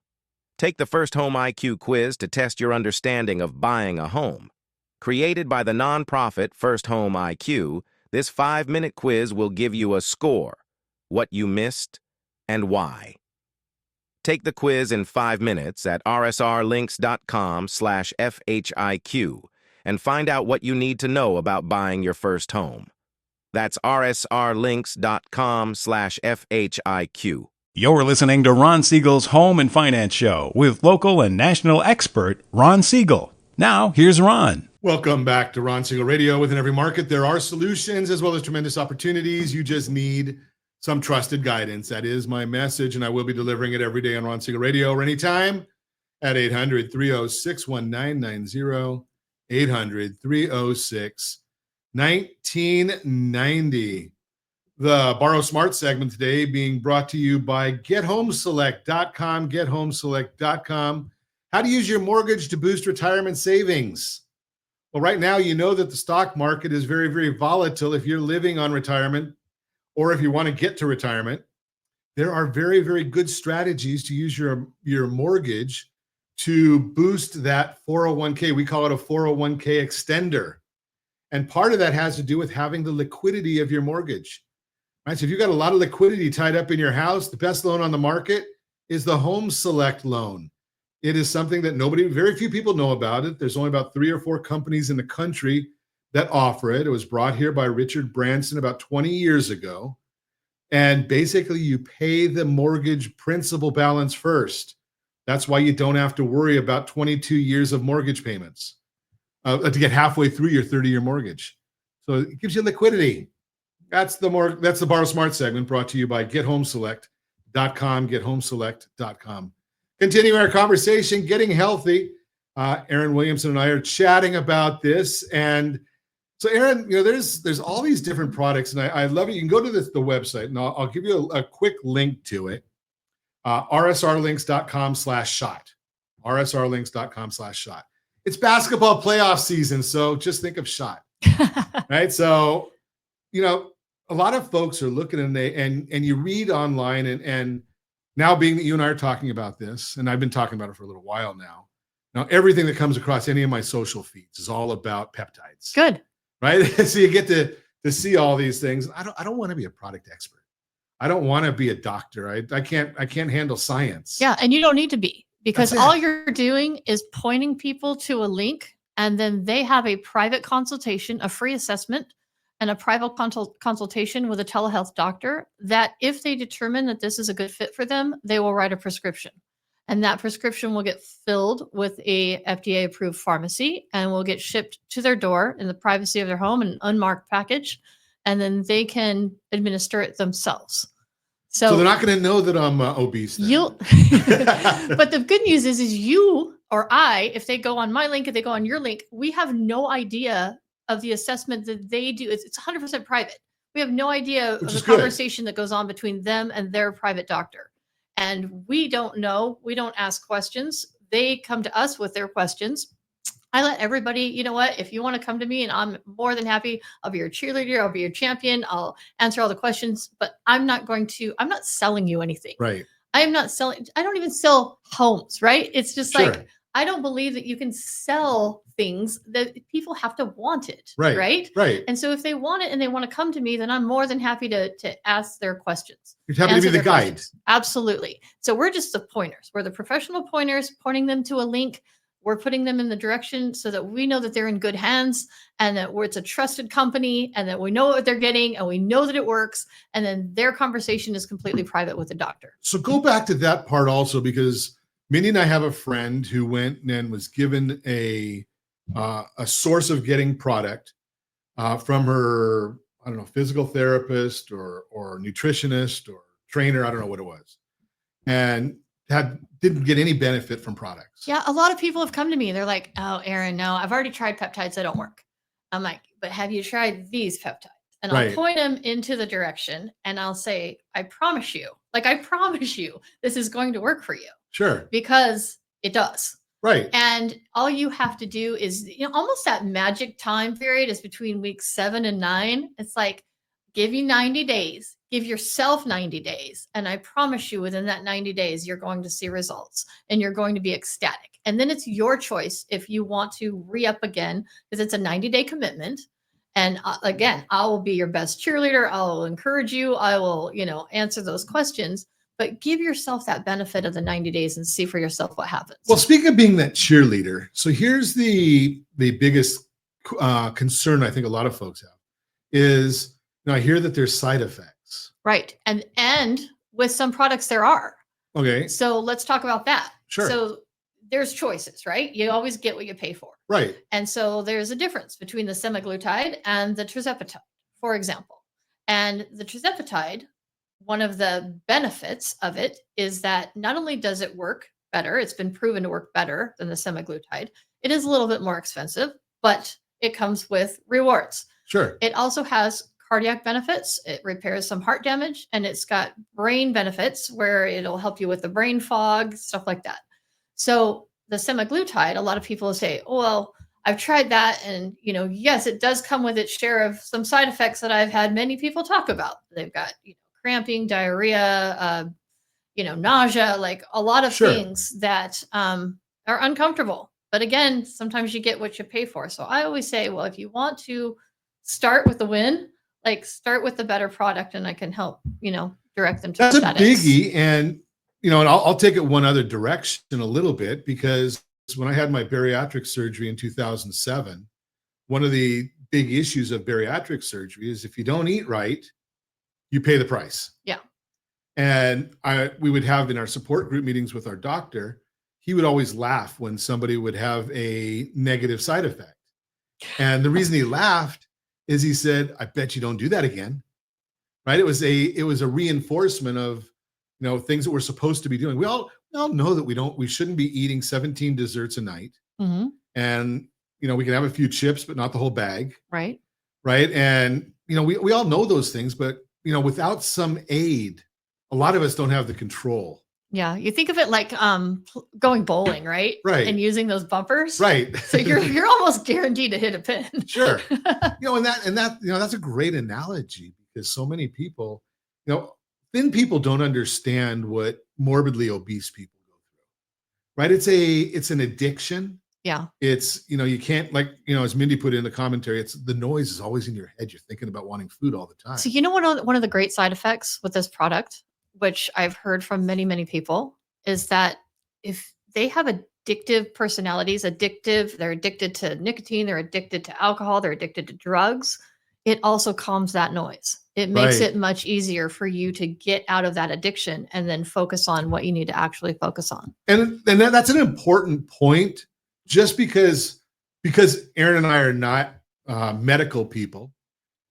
Take the First Home IQ quiz to test your understanding of buying a home. Created by the nonprofit First Home IQ, this 5-minute quiz will give you a score, what you missed, and why. Take the quiz in 5 minutes at rsrlinks.com/FHIQ and find out what you need to know about buying your first home. That's rsrlinks.com/FHIQ. You're listening to Ron Siegel's Home and Finance Show with local and national expert Ron Siegel. Now, here's Ron. Welcome back to Ron Siegel Radio. Within every market, there are solutions as well as tremendous opportunities. You just need some trusted guidance. That is my message, and I will be delivering it every day on Ron Siegel Radio or anytime at 800-306-1990, 800-306-1990. The Borrow Smart segment today being brought to you by GetHomeSelect.com, GetHomeSelect.com. How to use your mortgage to boost retirement savings. Well, right now, you know that the stock market is very, very volatile. If you're living on retirement or if you want to get to retirement, there are very, very good strategies to use your mortgage to boost that 401k. We call it a 401k extender. And part of that has to do with having the liquidity of your mortgage. Right? So if you've got a lot of liquidity tied up in your house, the best loan on the market is the Home Select loan. It is something that very few people know about it. There's only about 3 or 4 companies in the country that offer it. It was brought here by Richard Branson about 20 years ago. And basically, you pay the mortgage principal balance first. That's why you don't have to worry about 22 years of mortgage payments to get halfway through your 30-year mortgage. So it gives you liquidity. That's the Borrow Smart segment brought to you by GetHomeSelect.com, GetHomeSelect.com. Continuing our conversation, getting healthy. Aaron Williamson and I are chatting about this. And so, Aaron, there's all these different products, and I love it. You can go to the website, and I'll give you a quick link to it. rsrlinks.com/shot. rsrlinks.com/shot. It's basketball playoff season, so just think of shot. Right? So, a lot of folks are looking and you read online and now being that you and I are talking about this, and I've been talking about it for a little while now. Now, everything that comes across any of my social feeds is all about peptides. Good. Right? So you get to see all these things. I don't want to be a product expert. I don't want to be a doctor. I can't handle science. Yeah, and you don't need to be, because That's it. all you're doing is pointing people to a link, and then they have a private consultation, a free assessment, and a private consultation with a telehealth doctor that if they determine that this is a good fit for them, they will write a prescription. And that prescription will get filled with a FDA-approved pharmacy and will get shipped to their door in the privacy of their home in an unmarked package, and then they can administer it themselves. So they're not going to know that I'm obese. Then. But the good news is you or I, if they go on my link, if they go on your link, we have no idea of the assessment that they do. It's 100% private. We have no idea of the conversation that goes on between them and their private doctor. and we don't know. We don't ask questions. They come to us with their questions. I let everybody, you know what, if you want to come to me, and I'm more than happy, I'll be your cheerleader, I'll be your champion, I'll answer all the questions, but I'm not selling you anything. Right. I don't even sell homes, right? It's just Sure. like, I don't believe that you can sell things, that people have to want it. Right. Right. Right. And so if they want it and they want to come to me, then I'm more than happy to ask their questions. You're happy to be answer the their guide. questions. Absolutely. So we're just the pointers. We're the professional pointers, pointing them to a link. We're putting them in the direction so that we know that they're in good hands, and that it's a trusted company, and that we know what they're getting, and we know that it works. And then their conversation is completely private with the doctor. So go back to that part also, because Mindy and I have a friend who went and was given a source of getting product from her, I don't know, physical therapist or nutritionist or trainer. I don't know what it was, and didn't get any benefit from products. Yeah, a lot of people have come to me. They're like, "Oh, Aaron, no, I've already tried peptides. They don't work." I'm like, "But have you tried these peptides?" And I'll Right. point them into the direction, and I'll say, I promise you, this is going to work for you, Sure. because it does. Right. And all you have to do is, almost that magic time period is between weeks 7 and 9. It's like, give you 90 days, give yourself 90 days. And I promise you, within that 90 days, you're going to see results and you're going to be ecstatic. And then it's your choice if you want to re-up again, because it's a 90-day commitment. And again, I will be your best cheerleader. I will encourage you. I will, answer those questions. But give yourself that benefit of the 90 days and see for yourself what happens. Well, speaking of being that cheerleader, so here's the biggest concern I think a lot of folks have is, I hear that there's side effects. Right. And with some products there are. Okay. So let's talk about that. Sure. So there's choices, right? You always get what you pay for. Right. And so there's a difference between the semaglutide and the tirzepatide, for example. And the tirzepatide, one of the benefits of it is that not only does it work better, it's been proven to work better than the semaglutide. It is a little bit more expensive, but it comes with rewards. Sure. It also has cardiac benefits. It repairs some heart damage, and it's got brain benefits where it'll help you with the brain fog, stuff like that. So the semaglutide, a lot of people say, "Oh, well, I've tried that, and yes, it does come with its share of some side effects that I've had many people talk about. They've got cramping, diarrhea, nausea, like a lot of Sure. things that are uncomfortable. But again, sometimes you get what you pay for. So I always say, well, if you want to start with the win, like start with the better product, and I can help, direct them to That's a that is. biggie. And, and I'll take it one other direction a little bit, because when I had my bariatric surgery in 2007, one of the big issues of bariatric surgery is if you don't eat right, you pay the price. Yeah. And we would have in our support group meetings with our doctor, he would always laugh when somebody would have a negative side effect. And the reason he laughed is he said, "I bet you don't do that again." Right? It was a reinforcement of, things that we're supposed to be doing. We all know that we shouldn't be eating 17 desserts a night. Mhm. And, we can have a few chips, but not the whole bag. Right. Right. And, we all know those things, but, without some aid, a lot of us don't have the control. Yeah. You think of it like going bowling, right? Right. And using those bumpers. Right. So you're almost guaranteed to hit a pin. Sure. And that that's a great analogy, because so many people, thin people don't understand what morbidly obese people go through. Right? It's an addiction. Yeah. It's, you can't, like, as Mindy put in the commentary, it's the noise is always in your head. You're thinking about wanting food all the time. So one of the great side effects with this product, which I've heard from many, many people, is that if they have addictive personalities, they're addicted to nicotine, they're addicted to alcohol, they're addicted to drugs, it also calms that noise. It makes Right. it much easier for you to get out of that addiction and then focus on what you need to actually focus on. And that's an important point, just because Aaron and I are not medical people,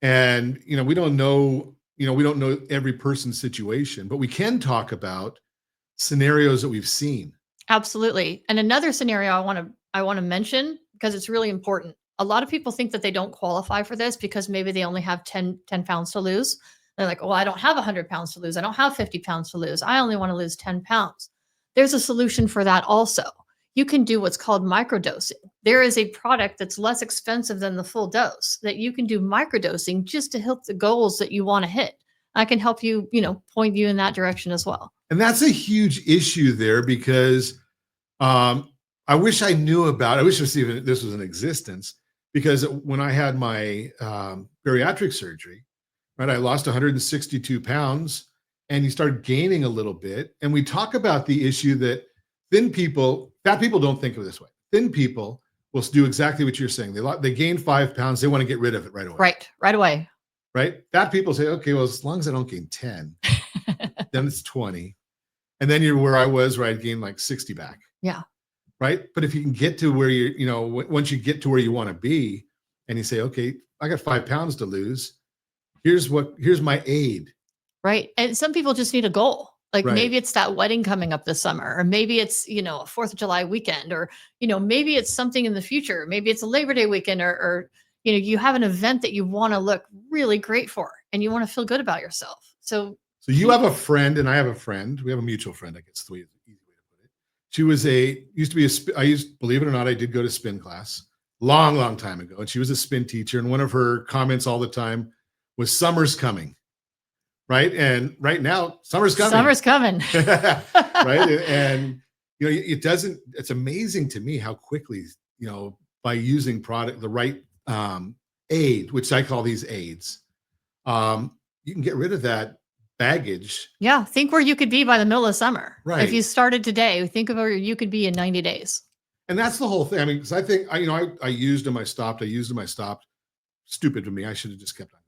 and we don't know every person's situation, but we can talk about scenarios that we've seen. Absolutely. And another scenario I want to mention, because it's really important. A lot of people think that they don't qualify for this because maybe they only have 10 pounds to lose. They're like, well, I don't have 100 pounds to lose. I don't have 50 pounds to lose. I only want to lose 10 pounds. There's a solution for that also. You can do what's called microdosing. There is a product that's less expensive than the full dose that you can do microdosing just to hit the goals that you want to hit. I can help you, point you in that direction as well. And that's a huge issue there because I wish I knew about, I wish this was in existence, because when I had my bariatric surgery, right, I lost 162 pounds and you start gaining a little bit. And we talk about the issue that fat people don't think of it this way. Thin people will do exactly what you're saying. They gain 5 pounds. They want to get rid of it right away. Right away. Right. Fat people say, okay, well, as long as I don't gain 10, then it's 20. And then you're where I was, where I'd gain like 60 back. Yeah. Right. But if you can get to where once you get to where you want to be and you say, okay, I got 5 pounds to lose. Here's my aid. Right. And some people just need a goal. Like Right. maybe it's that wedding coming up this summer, or maybe it's, a 4th of July weekend, or, maybe it's something in the future. Maybe it's a Labor Day weekend, or you have an event that you want to look really great for and you want to feel good about yourself. So you have a friend and I have a friend. We have a mutual friend, I guess, the easy way to put it. She was believe it or not, I did go to spin class long time ago. And she was a spin teacher. And one of her comments all the time was, summer's coming. Right. And right now, summer's coming. Summer's coming. Right. And, it's amazing to me how quickly, by using the right aid, which I call these aids, you can get rid of that baggage. Yeah. Think where you could be by the middle of summer. Right. If you started today, think of where you could be in 90 days. And that's the whole thing. I mean, because I think, I used them, I stopped. Stupid to me. I should have just kept on going.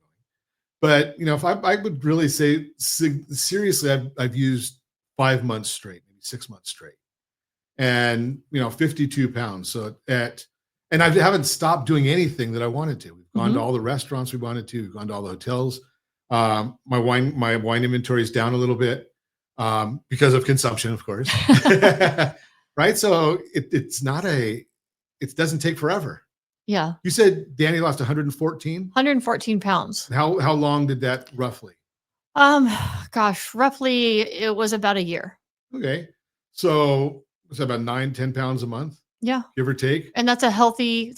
But, if I would really say seriously, I've used 5 months straight, maybe 6 months straight, and, 52 pounds. So and I haven't stopped doing anything that I wanted to. We've gone to all the restaurants we wanted to. We've gone to all the hotels. My wine inventory is down a little bit because of consumption, of course. Right. So it doesn't take forever. Yeah. You said Danny lost 114? 114 pounds. How long did that roughly? Roughly it was about a year. Okay. So it's about 9-10 pounds a month, Yeah. give or take. And that's a healthy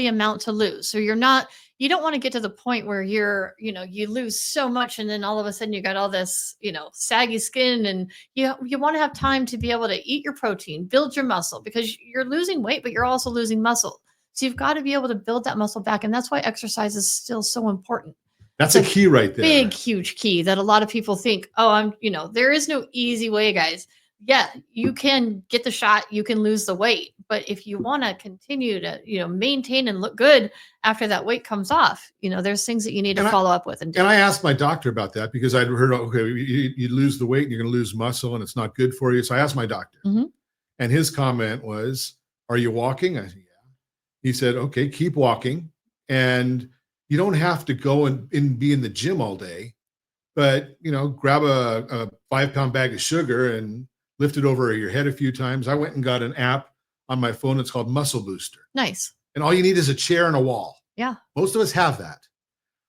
amount to lose. So you don't want to get to the point where you lose so much and then all of a sudden you got all this, saggy skin, and you want to have time to be able to eat your protein, build your muscle, because you're losing weight, but you're also losing muscle. So you've got to be able to build that muscle back. And that's why exercise is still so important. That's a key right there. Big, huge key that a lot of people think, there is no easy way, guys. Yeah, you can get the shot, you can lose the weight. But if you want to continue to, maintain and look good after that weight comes off, there's things that you need to follow up with. And I asked my doctor about that because I'd heard, okay, you lose the weight and you're going to lose muscle and it's not good for you. So I asked my doctor, and his comment was, are you walking? I said, yeah. He said, okay, keep walking. And you don't have to go and be in the gym all day, but, grab a 5-pound bag of sugar and lift it over your head a few times. I went and got an app on my phone. It's called Muscle Booster. Nice. And all you need is a chair and a wall. Yeah. Most of us have that,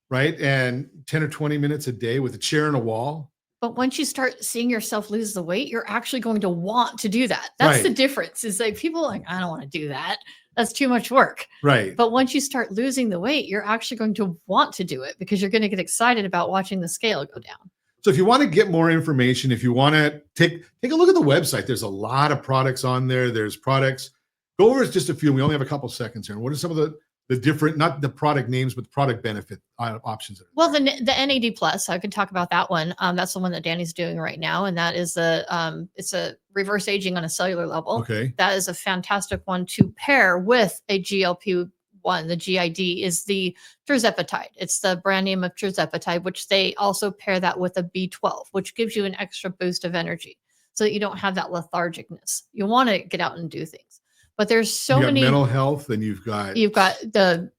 right? And 10 or 20 minutes a day with a chair and a wall. But once you start seeing yourself lose the weight, you're actually going to want to do that. That's Right. the difference. Is like people are like, I don't want to do that. That's too much work. Right. But once you start losing the weight, you're actually going to want to do it because you're going to get excited about watching the scale go down. So if you want to get more information, if you want to take a look at the website, there's a lot of products on there. There's products. Go over just a few. We only have a couple seconds here. And what are some of the different, not the product names, but the product benefit options? Well, the NAD plus, I could talk about that one. That's the one that Danny's doing right now, and that is it's a reverse aging on a cellular level. Okay. That is a fantastic one to pair with a GLP-1. The GID is the tirzepatide. It's the brand name of tirzepatide, which they also pair that with a B12, which gives you an extra boost of energy so that you don't have that lethargicness. You want to get out and do things. But there's so You got many mental health, and you've got the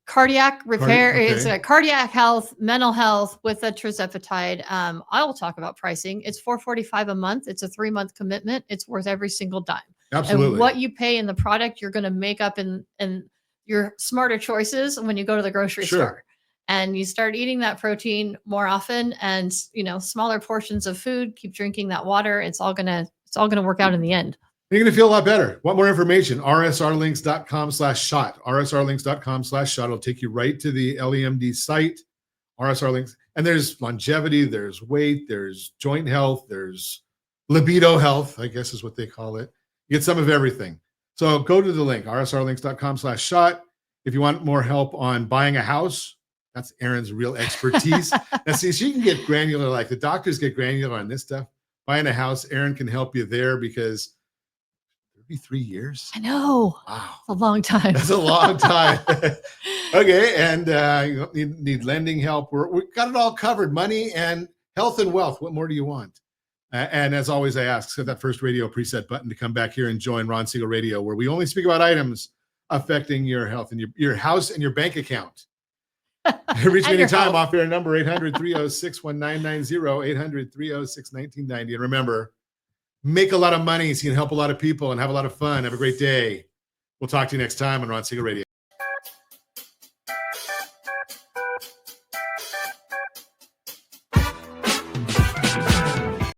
cardiac repair. okay. It's cardiac health, mental health with a tirzepatide. I will talk about pricing. It's $445 a month. It's a 3-month commitment. It's worth every single dime. absolutely. And what you pay in the product, you're going to make up in your smarter choices when you go to the grocery Sure. store. and you start eating that protein more often and, smaller portions of food, keep drinking that water, it's all going to work out in the end. You're going to feel a lot better. Want more information? rsrlinks.com/shot. rsrlinks.com/shot. It'll take you right to the LEMD site. RSR Links. And there's longevity, there's weight, there's joint health, there's libido health, I guess is what they call it. You get some of everything. So go to the link, rsrlinks.com/shot. If you want more help on buying a house, that's Erin's real expertise. Now, see, she can get granular, like the doctors get granular on this stuff. Buying a house, Erin can help you there because 33 years. I know. Wow. It's a long time. That's a long time. Okay. And you need lending help. We've got it all covered. Money and health and wealth. What more do you want? And as always, I ask, set that first radio preset button to come back here and join Ron Siegel Radio, where we only speak about items affecting your health and your house and your bank account. Reach me anytime off air number 800-306-1990, 800-306-1990. And remember, make a lot of money so you can help a lot of people and have a lot of fun. Have a great day. We'll talk to you next time on Ron Siegel Radio.